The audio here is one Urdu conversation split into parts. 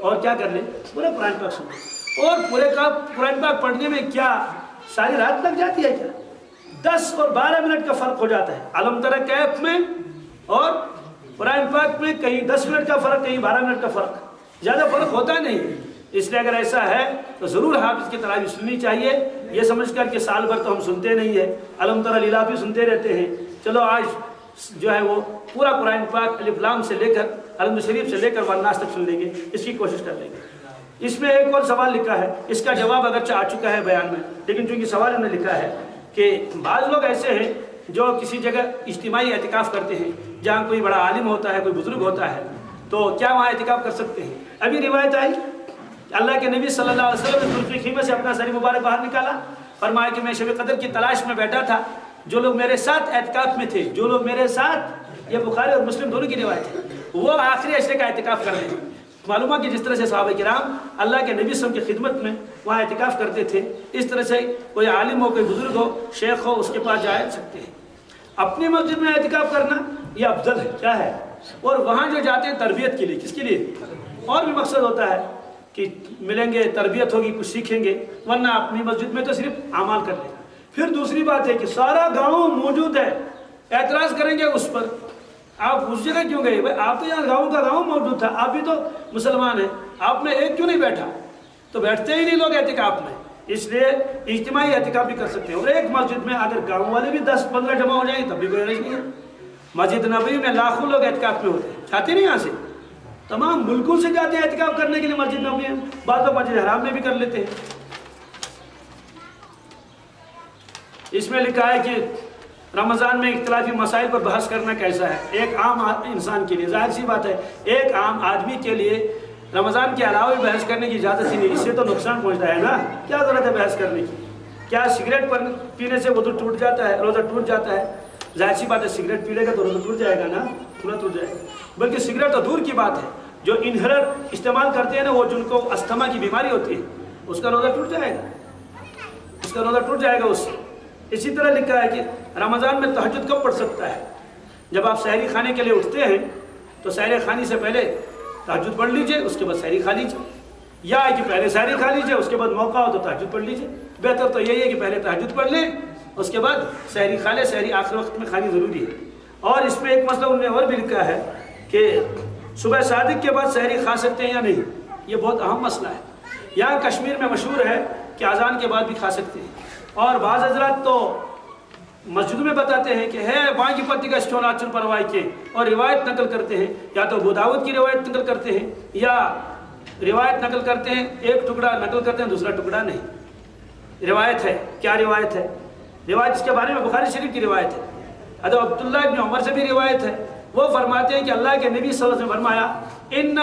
اور کیا کر لیں پورے قرآن پاک سن لیں. اور پورے کا قرآن پاک پڑھنے میں کیا ساری رات لگ جاتی ہے کیا؟ 10 اور 12 منٹ کا فرق ہو جاتا ہے. علم ترى کیف میں اور قرآن پاک میں کہیں 10 منٹ کا فرق کہیں 12 منٹ کا فرق، زیادہ فرق ہوتا نہیں. اس لیے اگر ایسا ہے تو ضرور حافظ کی تراویح سننی چاہیے، یہ سمجھ کر کہ سال بھر تو ہم سنتے نہیں ہیں، علم ترى لیلا بھی سنتے رہتے ہیں. چلو آج جو ہے وہ پورا قرآن پاک الف لام سے لے کر الحمد شریف سے لے کر والناس تک سن لیں گے، اس کی کوشش کر لیں گے. اس میں ایک اور سوال لکھا ہے، اس کا جواب اگرچہ آ چکا ہے بیان میں، لیکن چونکہ سوال انہوں نے لکھا ہے کہ بعض لوگ ایسے ہیں جو کسی جگہ اجتماعی اعتکاف کرتے ہیں جہاں کوئی بڑا عالم ہوتا ہے، کوئی بزرگ ہوتا ہے، تو کیا وہاں اعتکاف کر سکتے ہیں؟ ابھی روایت آئی اللہ کے نبی صلی اللہ علیہ وسلم نے زلفی خیمے سے اپنا سری مبارک باہر نکالا، فرمایا کہ میں شب قدر کی تلاش میں بیٹھا تھا، جو لوگ میرے ساتھ اعتکاف میں تھے، جو لوگ میرے ساتھ، یہ بخاری اور مسلم دونوں کی روایت ہے، وہ آخری عشرے کا اعتکاف کر رہے ہیں. معلوم ہے کہ جس طرح سے صحابہ کرام اللہ کے نبی صلی اللہ علیہ وسلم کی خدمت میں وہاں اعتکاف کرتے تھے، اس طرح سے کوئی عالم ہو، کوئی بزرگ ہو، شیخ ہو، اس کے پاس جا سکتے ہیں. اپنی مسجد میں اعتکاف کرنا یہ افضل ہے، کیا ہے. اور وہاں جو جاتے ہیں تربیت کے لیے، کس کے لیے؟ اور بھی مقصد ہوتا ہے کہ ملیں گے، تربیت ہوگی، کچھ سیکھیں گے، ورنہ اپنی مسجد میں تو صرف اعمال کر لیں. پھر دوسری بات ہے کہ سارا گاؤں موجود ہے، اعتراض کریں گے اس پر، آپ اس جگہ کیوں گئے؟ بھائی آپ تو یہاں گاؤں کا گاؤں موجود تھا، آپ بھی تو مسلمان ہیں، آپ میں ایک کیوں نہیں بیٹھا؟ تو بیٹھتے ہی نہیں لوگ اعتکاف میں. اس لیے اجتماعی اعتکاف بھی کر سکتے ہیں. اور ایک مسجد میں اگر گاؤں والے بھی 10-15 جمع ہو جائیں تب بھی کوئی حرج نہیں ہے. مسجد نبوی میں لاکھوں لوگ اعتکاف میں ہوتے ہیں، جاتے نہیں یہاں سے، تمام ملکوں سے جاتے ہیں اعتکاف کرنے کے لیے مسجد نبوی میں، بعض لوگ مسجد حرام میں بھی کر لیتے ہیں. اس میں لکھا ہے کہ رمضان میں اختلافی مسائل پر بحث کرنا کیسا ہے؟ ایک عام انسان کے لیے ظاہر سی بات ہے، ایک عام آدمی کے لیے رمضان کے علاوہ بھی بحث کرنے کی اجازت ہی نہیں، اس سے تو نقصان پہنچتا ہے نا. کیا ضرورت ہے بحث کرنے کی؟ کیا سگریٹ پینے سے وضو ٹوٹ جاتا ہے، روزہ ٹوٹ جاتا ہے؟ ظاہر سی بات ہے، سگریٹ پی لے گا تو روزہ ٹوٹ جائے گا نا، پورا ٹوٹ جائے گا. بلکہ سگریٹ تو دور کی بات ہے، جو انہیلر استعمال کرتے ہیں نا، وہ جن کو استھما کی بیماری ہوتی ہے، اس کا روزہ ٹوٹ جائے گا، اس کا روزہ ٹوٹ جائے گا اس سے. اسی طرح لکھا ہے کہ رمضان میں تہجد کب پڑھ سکتا ہے؟ جب آپ سحری کھانے کے لیے اٹھتے ہیں تو سحری کھانے سے پہلے تہجد پڑھ لیجئے، اس کے بعد سحری کھا لیجئے، یا کہ پہلے سحری کھا لیجئے اس کے بعد موقع ہو تو تہجد پڑھ لیجئے. بہتر تو یہی ہے کہ پہلے تہجد پڑھ لیں، اس کے بعد سحری کھا لیں. سحری آخر وقت میں کھانی ضروری ہے. اور اس میں ایک مسئلہ انہوں نے اور بھی لکھا ہے کہ صبح صادق کے بعد سحری کھا سکتے ہیں یا نہیں، یہ بہت اہم مسئلہ ہے. یہاں کشمیر میں مشہور ہے کہ اذان کے بعد بھی کھا سکتے ہیں، اور بعض حضرات تو مسجدوں میں بتاتے ہیں کہ ہے وہاں کی پتی کا اسٹون آچن پروائی کے، اور روایت نقل کرتے ہیں، یا تو ابو داؤد کی روایت نقل کرتے ہیں یا روایت نقل کرتے ہیں، ایک ٹکڑا نقل کرتے ہیں دوسرا ٹکڑا نہیں. روایت ہے، کیا روایت ہے؟ روایت اس کے بارے میں بخاری شریف کی روایت ہے. حضرت عبداللہ ابن عمر سے بھی روایت ہے، وہ فرماتے ہیں کہ اللہ کے نبی صلی اللہ علیہ وسلم نے فرمایا ان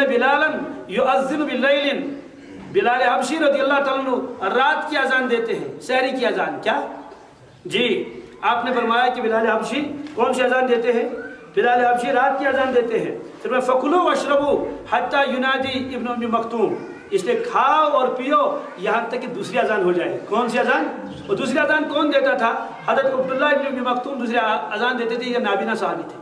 بلالا یؤذن باللیل، بلال حبشی رضی اللہ تعالیٰ عنہ رات کی اذان دیتے ہیں، سحری کی اذان. کیا جی آپ نے فرمایا کہ بلال حبشی کون سی اذان دیتے ہیں؟ بلال حبشی رات کی اذان دیتے ہیں. پھر میں فکلوا واشربوا حتی ینادی ابن ام مکتوم، اس لیے کھاؤ اور پیو یہاں تک کہ دوسری اذان ہو جائے. کون سی اذان؟ اور دوسری اذان کون دیتا تھا؟ حضرت عبداللہ ابن ام مکتوم دوسری اذان دیتے تھے، یہ نابینا صحابی تھے.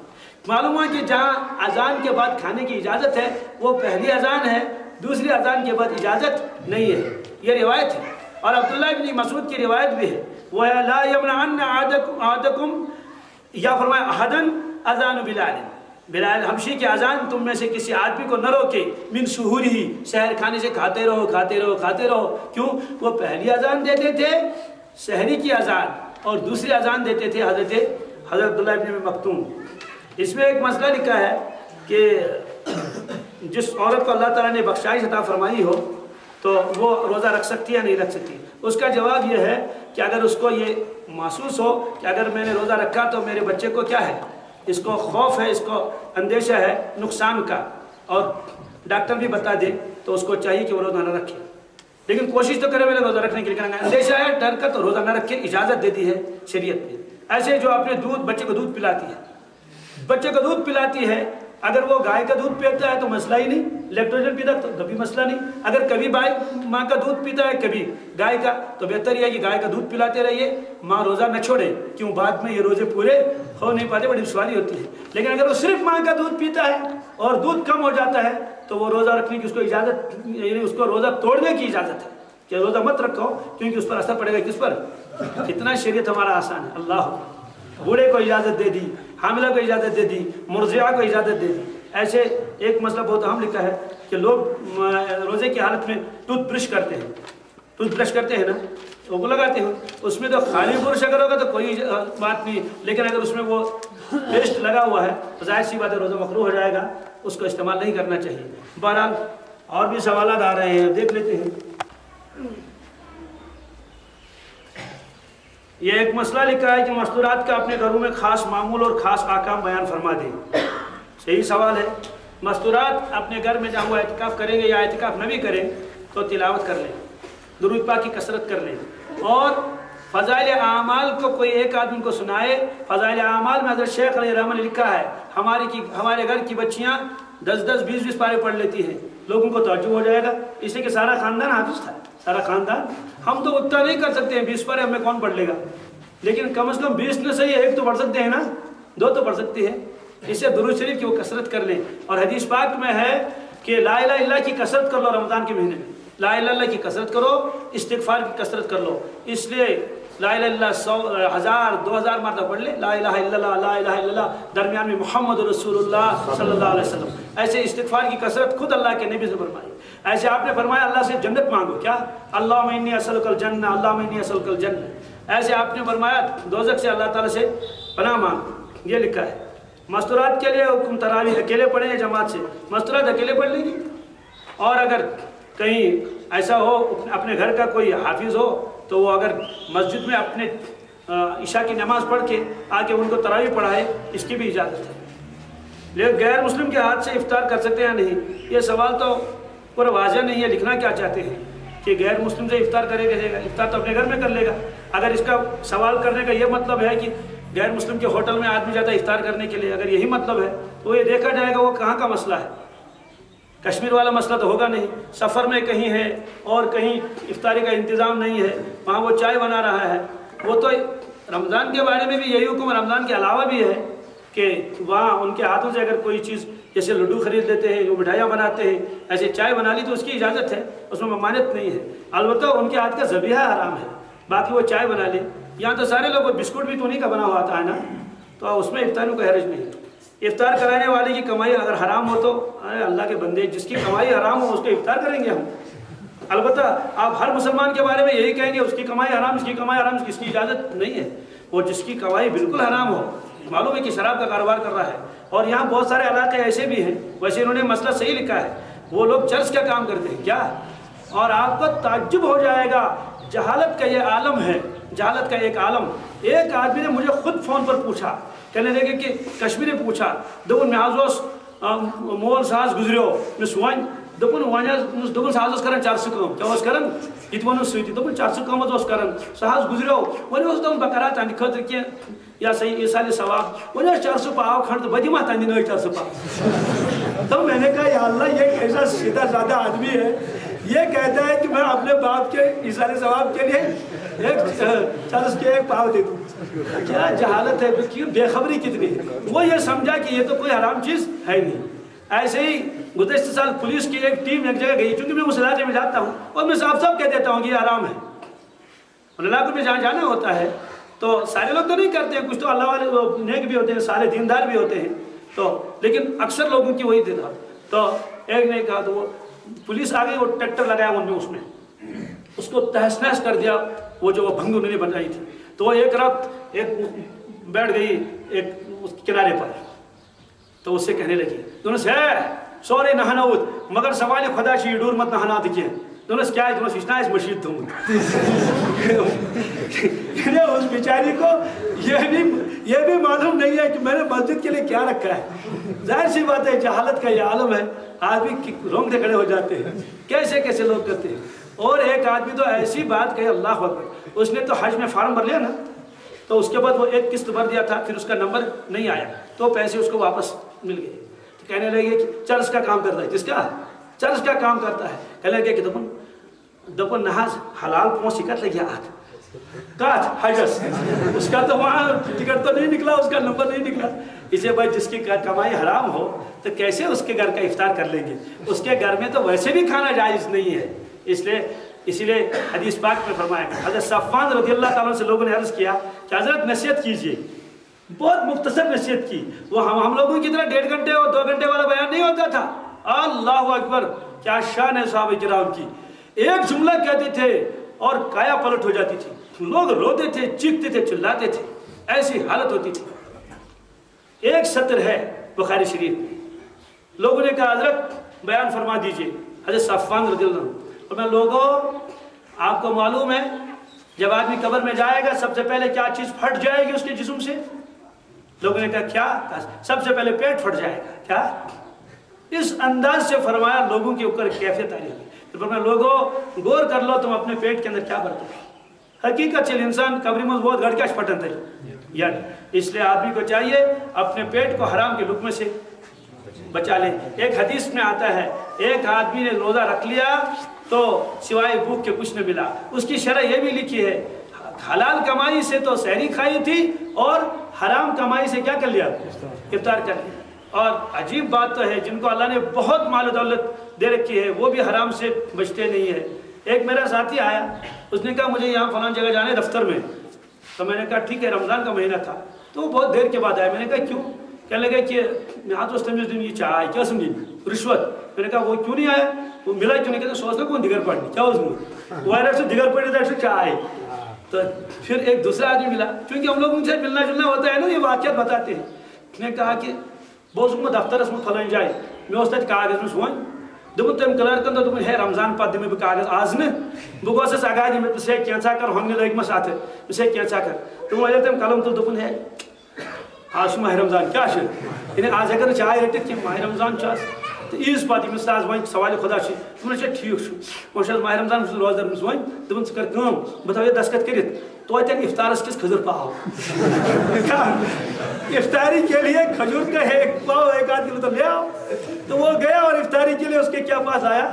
معلوم ہے کہ جہاں اذان کے بعد کھانے کی اجازت ہے وہ پہلی اذان ہے، دوسری اذان کے بعد اجازت نہیں ہے، یہ روایت ہے. اور عبداللہ ابن مسعود کی روایت بھی ہے، وہ ہے لا یمنعن احدکم، یا فرمایا احدن اذان بلال حبشی کی اذان تم میں سے کسی آدمی کو نہ روکے، من سحورہ، سحر کھانے سے کھاتے رہو کھاتے رہو کھاتے رہو. کیوں؟ وہ پہلی اذان دیتے تھے سحری کی اذان، اور دوسری اذان دیتے تھے حضرت عبداللہ ابن مکتوم. اس میں ایک مسئلہ لکھا ہے کہ جس عورت کو اللہ تعالیٰ نے بخشائش عطا فرمائی ہو تو وہ روزہ رکھ سکتی ہے یا نہیں رکھ سکتی؟ اس کا جواب یہ ہے کہ اگر اس کو یہ محسوس ہو کہ اگر میں نے روزہ رکھا تو میرے بچے کو کیا ہے، اس کو خوف ہے، اس کو اندیشہ ہے نقصان کا، اور ڈاکٹر بھی بتا دے تو اس کو چاہیے کہ وہ روزہ نہ رکھے. لیکن کوشش تو کرے میں نے روزہ رکھنے کے لیے، کرنا اندیشہ ہے ڈر کا تو روزہ نہ رکھے، اجازت دے دی ہے شریعت نے. ایسے جو اپنے بچے کو دودھ پلاتی ہے، بچے کو دودھ پلاتی ہے اگر وہ گائے کا دودھ پیتا ہے تو مسئلہ ہی نہیں، لیکٹوجن پیتا تو کبھی مسئلہ نہیں۔ اگر کبھی ماں کا دودھ پیتا ہے کبھی گائے کا، تو بہتر یہ ہے کہ گائے کا دودھ پلاتے رہیے، ماں روزہ نہ چھوڑے، کیوں بعد میں یہ روزے پورے ہو نہیں پاتے، بڑی دشواری ہوتی ہے۔ لیکن اگر وہ صرف ماں کا دودھ پیتا ہے اور دودھ کم ہو جاتا ہے تو وہ روزہ رکھنے کی اس کو اجازت، یعنی اس کو روزہ توڑنے کی اجازت ہے کہ روزہ مت رکھو، کیونکہ اس پر اثر پڑے گا کس پر؟ کتنا شریعت ہمارا آسان ہے، اللہ۔ بوڑھے کو اجازت دے دی، حاملہ کو اجازت دے دی، مرضعہ کو اجازت دے دی۔ ایسے ایک مسئلہ بہت اہم لکھا ہے کہ لوگ روزے کی حالت میں ٹوتھ برش کرتے ہیں، ٹوتھ برش کرتے ہیں نا، وہ لگاتے ہیں، اس میں تو خالی برش اگر ہوگا تو کوئی بات نہیں، لیکن اگر اس میں وہ پیسٹ لگا ہوا ہے تو ظاہر سی بات ہے روزہ مکروہ ہو جائے گا، اس کو استعمال نہیں کرنا چاہیے۔ بہرحال اور بھی سوالات آ رہے ہیں، دیکھ لیتے ہیں۔ یہ ایک مسئلہ لکھا ہے کہ مستورات کا اپنے گھروں میں خاص معمول اور خاص احکام بیان فرما دیں۔ صحیح سوال ہے۔ مستورات اپنے گھر میں جہاں وہ اعتکاف کریں گے یا اعتکاف نہ بھی کریں تو تلاوت کر لیں، درود پاک کی کثرت کر لیں، اور فضائل اعمال کو کوئی ایک آدمی کو سنائے۔ فضائل اعمال میں حضرت شیخ علیہ رحمۃ نے لکھا ہے ہمارے گھر کی بچیاں 10 20 پارے پڑھ لیتی ہیں، لوگوں کو تعجب ہو جائے گا، اس لیے کہ سارا خاندان حافظ تھا، سارا خاندان۔ ہم تو اتنا نہیں کر سکتے ہیں، 20 پارے ہمیں کون پڑھ لے گا، لیکن کم از کم 20 نے صحیح ایک تو پڑھ سکتے ہیں نا، 2 تو پڑھ سکتے ہیں۔ اس سے درود شریف کی وہ کثرت کر لیں، اور حدیث پاک میں ہے کہ لا الہ الا اللہ کی کثرت کر لو رمضان کے مہینے میں، لا الہ الا اللہ کی کثرت کرو، استغفار کی کثرت کر لو۔ اس لیے لا الہ الا اللہ 100 1000 2000 مرتبہ پڑھ لیں، لا الہ الا اللہ لا الہ الا اللہ، درمیان میں محمد رسول اللہ صلی اللہ علیہ وسلم۔ ایسے استغفار کی کثرت خود اللہ کے نبی سے فرمائی۔ ایسے آپ نے فرمایا اللہ سے جنت مانگو، کیا اللہم انی اسألک الجنہ، اللہم انی اسألک الجنہ۔ ایسے آپ نے فرمایا دوزخ سے اللہ تعالیٰ سے پناہ مانگو، یہ لکھا ہے۔ مستورات کے لیے حکم تراویح اکیلے پڑھیں یا جماعت سے؟ مستورات اکیلے پڑھ لیں گے، اور اگر کہیں ایسا ہو اپنے گھر کا کوئی حافظ ہو تو وہ اگر مسجد میں اپنے عشاء کی نماز پڑھ کے آ کے ان کو تراویح پڑھائے، اس کی بھی اجازت ہے۔ لیکن غیر مسلم کے ہاتھ سے افطار کر سکتے ہیں یا نہیں، یہ سوال تو پورا واضح نہیں ہے، لکھنا کیا چاہتے ہیں کہ غیر مسلم سے افطار کرے گا؟ افطار تو اپنے گھر میں کر لے گا۔ اگر اس کا سوال کرنے کا یہ مطلب ہے کہ غیر مسلم کے ہوٹل میں آدمی جاتا ہے افطار کرنے کے لیے، اگر یہی مطلب ہے تو یہ دیکھا جائے گا وہ کہاں کا مسئلہ ہے۔ کشمیر والا مسئلہ تو ہوگا نہیں، سفر میں کہیں ہے اور کہیں افطاری کا انتظام نہیں ہے، وہاں وہ چائے بنا رہا ہے۔ وہ تو رمضان کے بارے میں بھی یہی حکم رمضان کے علاوہ بھی ہے کہ وہاں ان کے ہاتھوں سے اگر کوئی چیز جیسے لڈو خرید لیتے ہیں، جو مٹھائیاں بناتے ہیں، ایسے چائے بنا لی تو اس کی اجازت ہے، اس میں ممانعت نہیں ہے۔ البتہ ان کے ہاتھ کا ذبیحہ حرام ہے، باقی وہ چائے بنا لے۔ یہاں تو سارے لوگ بسکٹ بھی تو انہیں کا بنا ہوا آتا ہے نا، تو اس میں افطاروں کا حرج نہیں ہے۔ افطار کرانے والے کی کمائی اگر حرام ہو تو اللہ کے بندے، جس کی کمائی حرام ہو اس کو افطار کریں گے ہم؟ البتہ آپ ہر مسلمان کے بارے میں یہی کہیں گے اس کی کمائی حرام، اس کی کمائی حرام، اس کی اجازت نہیں ہے۔ وہ جس کی کمائی بالکل حرام ہو، معلوم ہے کہ شراب کا کاروبار کر رہا ہے، اور یہاں بہت سارے علاقے ایسے بھی ہیں، ویسے انہوں نے مسئلہ صحیح لکھا ہے، وہ لوگ چرس کا کام کرتے ہیں کیا، اور آپ کو تعجب ہو جائے گا، جہالت کا یہ عالم ہے، جہالت کا ایک عالم۔ ایک آدمی نے مجھے خود فون پر پوچھا، کہنے لگے کہ کشمیری پوچھا، دوپن میں آز اوس مول ساز گزریو مس ون دوپن ون دوپن ساز اوس کران 400 کام، کیا اوس کران یہ ون سۭتی، دوپن 400 کام اوس کران، ساز گزریو ون اوس دوپن بہ کرا تہندِ خٲطرٕ کینٛہہ یا صحیح ایسال ثواب، ون 400 پاو کھنڈ تو بہ دِمہا تہندِ نٔے 400 پاو۔ تو میں نے کہا یا اللہ یہ کیسا سیدھا سادہ آدمی ہے، یہ کہتا ہے کہ میں اپنے باپ کے ایسال ثواب کے لیے ایک پاؤ دے دوں۔ کیا جہالت ہے، بے خبری کتنی ہے۔ وہ یہ سمجھا کہ یہ تو کوئی حرام چیز ہے نہیں۔ ایسے ہی گزشتہ سال پولیس کی ایک ٹیم ایک جگہ گئی، چونکہ میں اس علاقے میں جاتا ہوں اور میں صاف صاف کہہ دیتا ہوں کہ یہ حرام ہے۔ ان علاقوں میں جہاں جانا ہوتا ہے تو سارے لوگ تو نہیں کرتے ہیں، کچھ تو اللہ والے نیک بھی ہوتے ہیں، سارے دیندار بھی ہوتے ہیں، تو لیکن اکثر لوگوں کی وہی دیتا۔ تو ایک نے کہا تو وہ پولیس آ گئی، وہ ٹریکٹر لگایا ان میں، اس میں اس کو تہس نہس کر دیا، وہ جو وہ بھنگ انہوں نے بنائی تھی۔ تو وہ ایک رات ایک بیٹھ گئی ایک کنارے پر، تو اس سے کہنے لگی دونس ہے سورے نہنوت مگر سوال خدا چی ڈور مت نہنا کی دونس کیا ہے، دونس اشنا ہے مشید تھومت۔ اس بیچاری کو یہ بھی معلوم نہیں ہے کہ میں نے مسجد کے لیے کیا رکھا ہے۔ ظاہر سی بات ہے جہالت کا یہ عالم ہے، آدمی رونگتے کھڑے ہو جاتے ہیں، کیسے کیسے لوگ کرتے ہیں۔ اور ایک آدمی تو ایسی بات کہے اللہ اکبر، اس نے تو حج میں فارم بھر لیا نا، تو اس کے بعد وہ ایک قسط بھر دیا تھا، پھر اس کا نمبر نہیں آیا تو پیسے اس کو واپس مل گئے۔ تو کہنے لگے کہ چرس کا کام کرتا ہے. کس کا؟ چرس کا کام کرتا ہے. کہنے لگے کہ دپن نہ حلال پونس یہ کت لگیا ات کت حجس. اس کا تو وہاں ٹکٹ تو نہیں نکلا, اس کا نمبر نہیں نکلا. اسے بھائی جس کی کمائی حرام ہو تو کیسے اس کے گھر کا افطار کر لیں گے؟ اس کے گھر میں تو ویسے بھی کھانا جائز نہیں ہے. اسی لیے حدیث پاک میں فرمایا کہ حضرت صفوان رضی اللہ تعالیٰ سے لوگوں نے عرض کیا کہ حضرت نصیحت کیجیے. بہت مختصر نصیحت کی. وہ ہم لوگوں کی طرح 1.5 گھنٹے اور 2 گھنٹے والا بیان نہیں ہوتا تھا. اللہ اکبر, کیا شان ہے صحابہ کرام کی. ایک جملہ کہتے تھے اور کایا پلٹ ہو جاتی تھی. لوگ روتے تھے, چیختے تھے, چلاتے تھے, ایسی حالت ہوتی تھی. ایک سطر ہے بخاری شریف میں, لوگوں نے کہا حضرت بیان فرما دیجئے. حضرت صفوان رضی اللہ عنہ, اور میں لوگوں آپ کو معلوم ہے جب آدمی قبر میں جائے گا سب سے پہلے کیا چیز پھٹ جائے گی اس کے جسم سے؟ لوگوں نے کہا کیا؟ سب سے پہلے پیٹ پھٹ جائے گا. کیا؟ اس انداز سے فرمایا لوگوں کے اوپر کیفیت آئی ہوگی. فرمایا لوگوں غور کر لو تم اپنے پیٹ کے اندر کیا بھرتے ہو. حقیقت چل انسان قبری میں بہت گڑ کش پھٹن تھے یار. اس لیے آدمی کو چاہیے اپنے پیٹ کو حرام کے لقمے سے بچا لے. ایک حدیث میں آتا ہے ایک آدمی نے روزہ رکھ لیا تو سوائے بھوک کے کچھ نہ ملا. اس کی شرح یہ بھی لکھی ہے حلال کمائی سے تو سحری کھائی تھی اور حرام کمائی سے کیا کر لیا؟ افطار کر لیا. اور عجیب بات تو ہے جن کو اللہ نے بہت مال و دولت دے رکھی ہے وہ بھی حرام سے بچتے نہیں ہے. ایک میرا ساتھی آیا, اس نے کہا مجھے یہاں فلان جگہ جانے دفتر میں. تو میں نے کہا ٹھیک ہے, رمضان کا مہینہ تھا. تو وہ بہت دیر کے بعد آیا. میں نے کہا کیوں؟ کہنے لگا کہ یہاں تو اس دن یہ چائے کیا سمجھی رشوت. میں نے کہا وہ کیوں نہیں آیا, وہ ملا کیوں نہیں؟ کہتے سوچنا کون دیگر پڑھنی کیا اس میں وہ سے دیگر پڑھی تھا چائے. تو پھر ایک دوسرا آدمی ملا, چونکہ ہم لوگوں سے ملنا جلنا ہوتا ہے نا, یہ واقعات بتاتے ہیں. میں نے کہا کہ بہت میں دفتر میں پھلن جائے میں اس تک کاغذ میں سوئن دپن تم کلرکن تو دپن ہے رمضان پتہ دمے بہ کاغذ آز نا بہ گوسس اگاہ دمے سے کینچا کر ہم لگ مس ات سے کینچا کر تم اگر تم قلم تل دپن ہے آج ماہ رمضان کیا یعنی آج اگر چائے رٹت کہ ماہ رمضان تو عیز پتہ یمس آج ون سوال خدا تمہیں ٹھیک وہ ماہ رمضان روزدار مس ون دپن ثہ کر بہ تھو یہ دستخط کرت توتن افطارس کس کھجر پاؤ. افطاری کے لیے کھجور کا ایک پاؤ 1-8 کلو تو لے آؤ. تو وہ گیا اور افطاری کے لیے اس کے کیا پاس آیا؟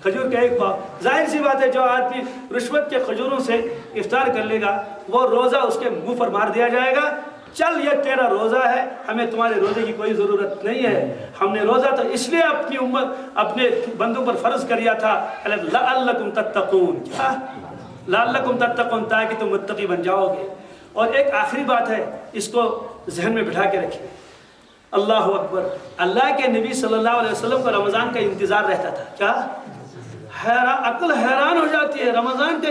کھجور کا 1 پاؤ. ظاہر سی بات ہے جو آدمی رشوت کے کھجوروں سے افطار کر لے گا وہ روزہ اس کے منہ پر مار دیا جائے گا. چل یہ تیرا روزہ ہے, ہمیں تمہارے روزے کی کوئی ضرورت نہیں ہے. ہم نے روزہ تو اس لیے اپنی امت اپنے بندوں پر فرض کیا تھا لعلکم تتقون. کیا لعلکم تتقون, تاکہ تم متقی بن جاؤ گے. اور ایک آخری بات ہے, اس کو ذہن میں بٹھا کے رکھیں. اللہ اکبر, اللہ کے نبی صلی اللہ علیہ وسلم کو رمضان کا انتظار رہتا تھا. کیا عقل حیران ہو جاتی ہے. رمضان کا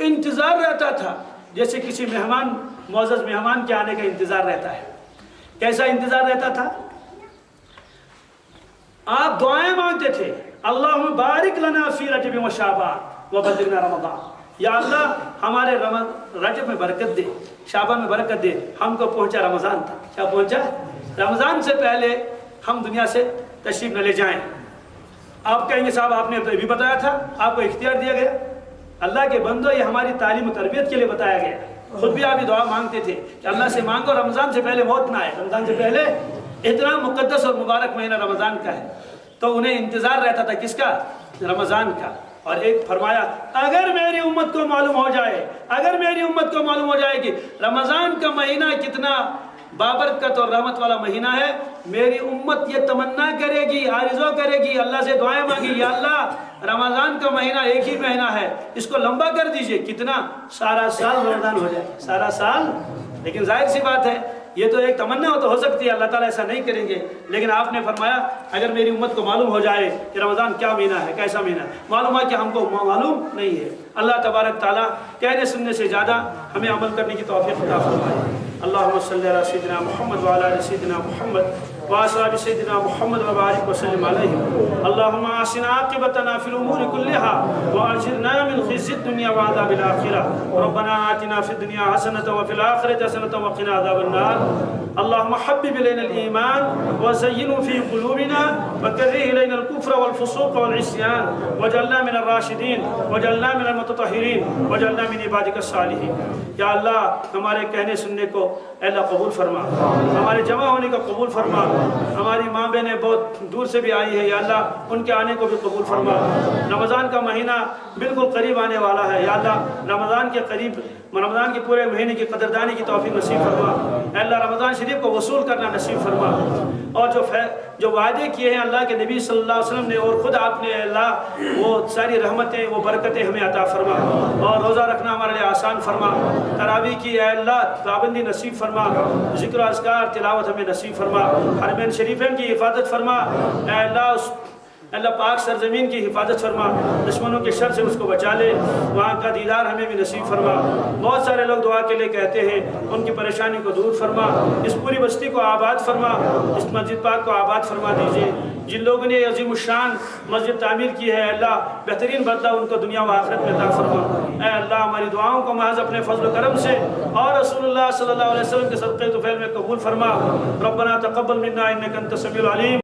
انتظار رہتا تھا جیسے کسی مہمان معزز مہمان کے آنے کا انتظار رہتا ہے. کیسا انتظار رہتا تھا؟ آپ دعائیں مانگتے تھے اللہم بارک لنا فی رجب و شعبان وبلغنا رمضان. یا اللہ ہمارے رجب میں برکت دے, شعبان میں برکت دے. ہم کو پہنچا رمضان تھا. کیا پہنچا؟ رمضان سے پہلے ہم دنیا سے تشریف نہ لے جائیں. آپ کہیں گے صاحب آپ نے تو بھی بتایا تھا, آپ کو اختیار دیا گیا. اللہ کے بندو یہ ہماری تعلیم و تربیت کے لیے بتایا گیا. خود بھی آپ یہ دعا مانگتے تھے کہ اللہ سے مانگو رمضان سے پہلے موت نہ آئے. رمضان سے پہلے اتنا مقدس اور مبارک مہینہ رمضان کا ہے. تو انہیں انتظار رہتا تھا کس کا؟ رمضان کا. اور ایک فرمایا اگر میری امت کو معلوم ہو جائے, اگر میری امت کو معلوم ہو جائے کہ رمضان کا مہینہ کتنا بابرکت اور رحمت والا مہینہ ہے, میری امت یہ تمنا کرے گی, آرزو کرے گی, اللہ سے دعائیں مانگی یا اللہ رمضان کا مہینہ ایک ہی مہینہ ہے, اس کو لمبا کر دیجئے. کتنا؟ سارا سال رمضان ہو جائے, سارا سال. لیکن ظاہر سی بات ہے یہ تو ایک تمنا ہو سکتی ہے, اللہ تعالیٰ ایسا نہیں کریں گے. لیکن آپ نے فرمایا اگر میری امت کو معلوم ہو جائے کہ رمضان کیا مہینہ ہے, کیسا مہینہ ہے, معلوم ہے کہ ہم کو معلوم نہیں ہے. اللہ تبارک تعالیٰ کہنے سننے سے زیادہ ہمیں عمل کرنے کی توفیق عطا فرمائے. اللہم صلی علی سیدنا محمد وعلی آل سیدنا محمد وأصحاب سيدنا محمد وبارك وسلم عليه. اللهم أحسن عاقبتنا في الأمور كلها وأجرنا من خزي الدنيا وعذاب الآخرة. ربنا آتنا في الدنيا حسنة وفي الآخرة حسنة وقنا عذاب النار. اللهم حبب إلينا الإيمان وزينه في قلوبنا وكره إلينا من الكفر والفسوق والعصيان واجعلنا من الراشدين واجعلنا من المتطهرين واجعلنا من عبادك الصالحين. یا اللہ ہمارے کہنے سننے کو اے اللہ قبول فرما، ہمارے جمع ہونے کا قبول فرما. ہماری ماں بہنیں بہت دور سے بھی آئی ہے، یا اللہ ان کے آنے کو بھی قبول فرما. رمضان کا مہینہ بالکل قریب آنے والا ہے، یا اللہ رمضان کے پورے مہینے کی قدردانی کی توفیق نصیب فرما. اے اللہ رمضان شریف کو وصول کرنا نصیب فرما، اور جو وعدے کیے ہیں اللہ کے نبی صلی اللہ علیہ وسلم نے اور خود آپ نے، اے اللہ وہ ساری رحمتیں وہ برکتیں ہمیں عطا فرما، اور روزہ رکھنا ہمارے لیے آسان فرما. تراویح کی اے اللہ پابندی نصیب فرما، ذکر و اذکار تلاوت ہمیں نصیب فرما. حرمین شریفین کی حفاظت فرما، اے اللہ پاک سرزمین کی حفاظت فرما، دشمنوں کے شر سے اس کو بچا لے. وہاں کا دیدار ہمیں بھی نصیب فرما. بہت سارے لوگ دعا کے لیے کہتے ہیں، ان کی پریشانی کو دور فرما. اس پوری بستی کو آباد فرما، اس مسجد پاک کو آباد فرما دیجیے. جن لوگوں نے عظیم الشان مسجد تعمیر کی ہے، اللہ بہترین بدلہ ان کو دنیا و آخرت میں عطا فرما. اے اللہ ہماری دعاؤں کو محض اپنے فضل و کرم سے اور رسول اللہ صلی اللہ علیہ وسلم کے صدقے طفیل میں قبول فرما. ربنا تقبل منا انک انت السمیع العلیم